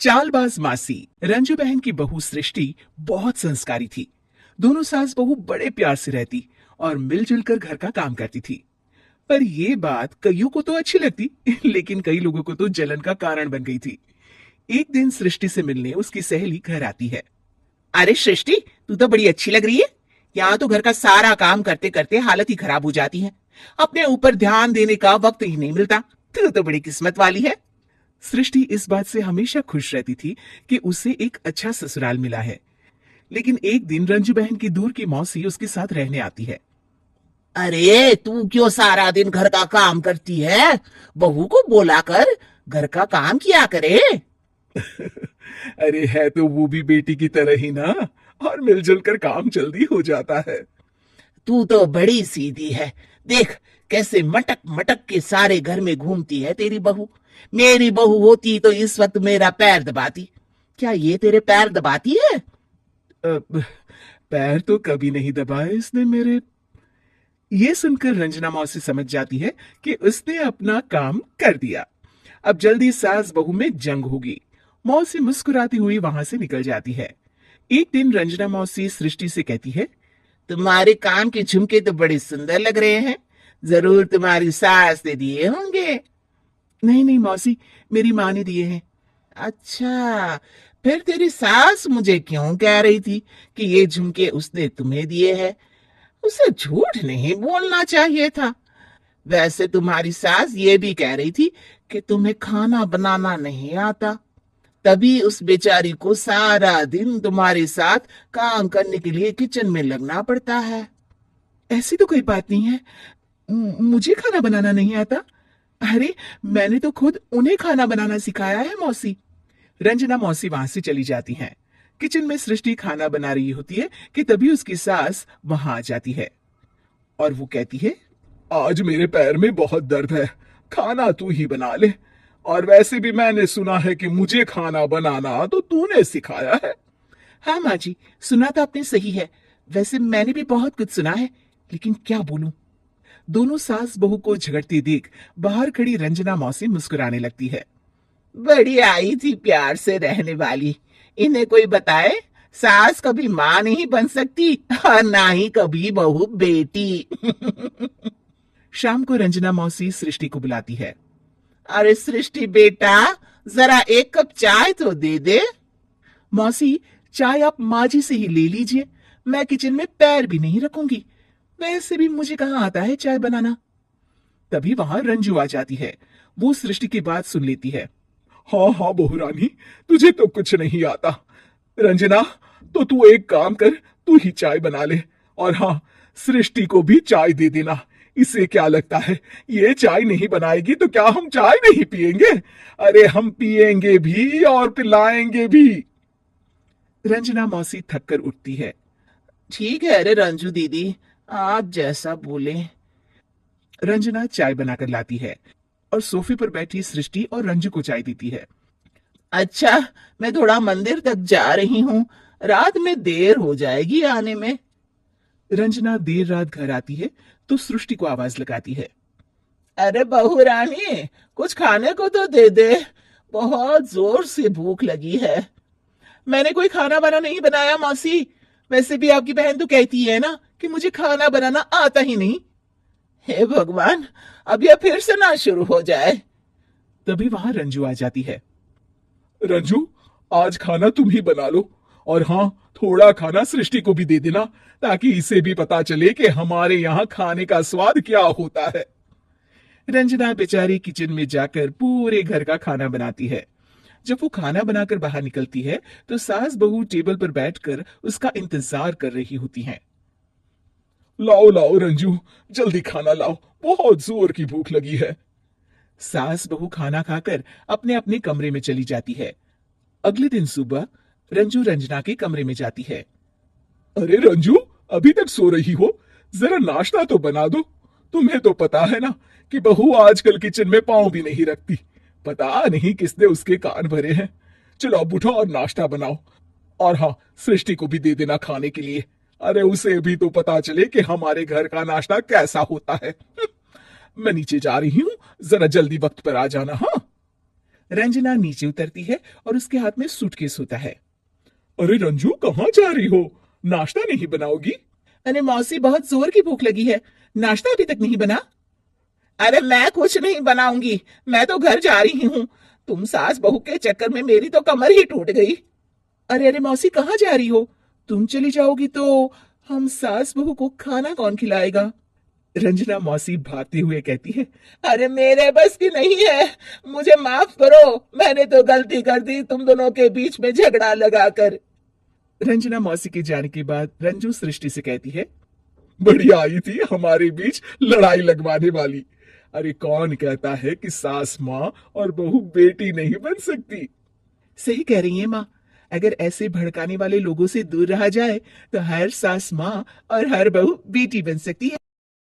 चालबाज मासी रंजू बहन की बहू सृष्टि बहुत संस्कारी थी। दोनों सास बहू बड़े प्यार से रहती और मिलजुल कर घर का काम करती थी। पर ये बात कईयों को तो अच्छी लगती लेकिन कई लोगों को तो जलन का कारण बन गई थी। एक दिन सृष्टि से मिलने उसकी सहेली घर आती है। अरे सृष्टि, तू तो बड़ी अच्छी लग रही है। यहाँ तो घर का सारा काम करते करते हालत ही खराब हो जाती है। अपने ऊपर ध्यान देने का वक्त ही नहीं मिलता। तू तो बड़ी किस्मत वाली है। सृष्टि इस बात से हमेशा खुश रहती थी कि उसे एक अच्छा ससुराल मिला है। लेकिन एक दिन रंजू बहन की दूर की मौसी उसके साथ रहने आती है। अरे तू क्यों सारा दिन घर का काम करती है? बहू को बोला कर घर का काम किया करे। अरे है तो वो भी बेटी की तरह ही ना, और मिलजुल कर काम जल्दी हो जाता है। तू तो बड़ी सीधी है। देख कैसे मटक मटक के सारे घर में घूमती है तेरी बहू। मेरी बहू होती तो इस वक्त मेरा पैर दबाती। क्या ये तेरे पैर दबाती है? पैर तो कभी नहीं दबाए इसने मेरे। ये सुनकर रंजना मौसी समझ जाती है कि उसने अपना काम कर दिया। अब जल्दी सास बहू में जंग होगी। मौसी मुस्कुराती हुई वहां से निकल जाती है। एक दिन रंजना मौसी सृष्टि से कहती है, तुम्हारे काम के झुमके तो बड़े सुंदर लग रहे हैं। जरूर तुम्हारी सास ने दिए होंगे। नहीं नहीं मौसी, मेरी माँ ने दिए हैं। अच्छा, फिर तेरी सास मुझे क्यों कह रही थी कि ये झुमके उसने तुम्हें दिए हैं? उसे झूठ नहीं बोलना चाहिए था। वैसे तुम्हारी सास ये भी कह रही थी कि तुम्हें खाना बनाना नहीं आता, तभी उस बेचारी को सारा दिन तुम्हारे साथ काम करने के लिए किचन में लगना पड़ता है। ऐसी तो कोई बात नहीं है। मुझे खाना बनाना नहीं आता। अरे मैंने तो खुद उन्हें खाना बनाना सिखाया है मौसी। रंजना मौसी वहां से चली जाती हैं। किचन में सृष्टि खाना बना रही होती है कि तभी उसकी सास वहां आ जाती है और वो कहती है, आज मेरे पैर में बहुत दर्द है, खाना तू ही बना ले। और वैसे भी मैंने सुना है कि मुझे खाना बनाना तो तूने सिखाया है। हाँ माँ जी, सुना तो आपने सही है। वैसे मैंने भी बहुत कुछ सुना है, लेकिन क्या बोलूं। दोनों सास बहू को झगड़ती देख बाहर खड़ी रंजना मौसी मुस्कुराने लगती है। बड़ी आई थी प्यार से रहने वाली। इन्हें कोई बताए सास कभी माँ नहीं बन सकती और ना ही कभी बहू बेटी। शाम को रंजना मौसी सृष्टि को बुलाती है। अरे सृष्टि बेटा, जरा एक कप चाय तो दे दे। मौसी, चाय आप माँ जी से ही ले लीजिए। मैं किचन में पैर भी नहीं रखूंगी। वैसे भी मुझे कहाँ आता है चाय बनाना। तभी वहां रंजू आ जाती है। वो सृष्टि की बात सुन लेती है। हाँ हाँ बहू रानी, तुझे तो कुछ नहीं आता। रंजना, तो तू एक काम कर, तू ही चाय बना ले। और हाँ, सृष्टि को भी चाय दे देना। इसे क्या लगता है ये चाय नहीं बनाएगी तो क्या हम चाय नहीं पिएंगे? अरे हम पिएंगे भी और पिलाएंगे भी। रंजना मौसी थक कर उठती है। ठीक है अरे रंजू दीदी, आप जैसा बोले। रंजना चाय बनाकर लाती है और सोफे पर बैठी सृष्टि और रंजू को चाय देती है। अच्छा, मैं थोड़ा मंदिर तक जा रही हूँ, रात में देर हो जाएगी आने में। रंजना देर रात घर आती है तो सृष्टि को आवाज लगाती है। अरे बहू रानी, कुछ खाने को तो दे दे, बहुत जोर से भूख लगी है। मैंने कोई खाना बना नहीं बनाया मौसी। वैसे भी आपकी बहन तो कहती है ना कि मुझे खाना बनाना आता ही नहीं। हे भगवान, अब यह फिर से ना शुरू हो जाए। तभी वहां रंजू आ जाती है। रंजू, आज खाना तुम ही बना लो। और हाँ, थोड़ा खाना सृष्टि को भी दे देना ताकि इसे भी पता चले कि हमारे यहाँ खाने का स्वाद क्या होता है। रंजना बेचारी किचन में जाकर पूरे घर का खाना बनाती है। जब वो खाना बनाकर बाहर निकलती है तो सास बहू टेबल पर बैठकर उसका इंतजार कर रही होती हैं। लाओ लाओ रंजू, जल्दी खाना लाओ, बहुत जोर की भूख लगी है। सास बहू खाना खाकर अपने अपने कमरे में चली जाती है। अगले दिन सुबह रंजू रंजना के कमरे में जाती है। अरे रंजू, अभी तक सो रही हो? जरा नाश्ता तो बना दो। तुम्हें तो पता है ना कि बहू आजकल किचन में पांव भी नहीं रखती। पता नहीं किसने उसके कान भरे हैं। चलो अब उठो और नाश्ता बनाओ। और हाँ, सृष्टि को भी दे देना खाने के लिए। अरे उसे भी तो पता चले कि हमारे घर का नाश्ता कैसा होता है। मैं नीचे जा रही हूँ, जरा जल्दी वक्त पर आ जाना। हाँ। रंजना नीचे उतरती है और उसके हाथ में सूटकेस होता है। अरे रंजू, कहाँ जा रही हो? नाश्ता नहीं बनाओगी? अरे मौसी, बहुत जोर की भूख लगी है, नाश्ता अभी तक नहीं बना। अरे मैं कुछ नहीं बनाऊंगी, मैं तो घर जा रही हूँ। तुम सास बहू के चक्कर में मेरी तो कमर ही टूट गई। अरे अरे मौसी, कहाँ जा रही हो? तुम चली जाओगी तो हम सास बहू को खाना कौन खिलाएगा? रंजना मौसी भागते हुए कहती है, अरे मेरे बस की नहीं है, मुझे माफ करो, मैंने तो गलती कर दी तुम दोनों के बीच में झगड़ा लगाकर। रंजना मौसी के जाने के बाद रंजू सृष्टि से कहती है, बढ़िया आई थी हमारे बीच लड़ाई लगवाने वाली। अरे कौन कहता है कि सास माँ और बहू बेटी नहीं बन सकती? सही कह रही है माँ, अगर ऐसे भड़काने वाले लोगों से दूर रहा जाए तो हर सास माँ और हर बहू बेटी बन सकती है।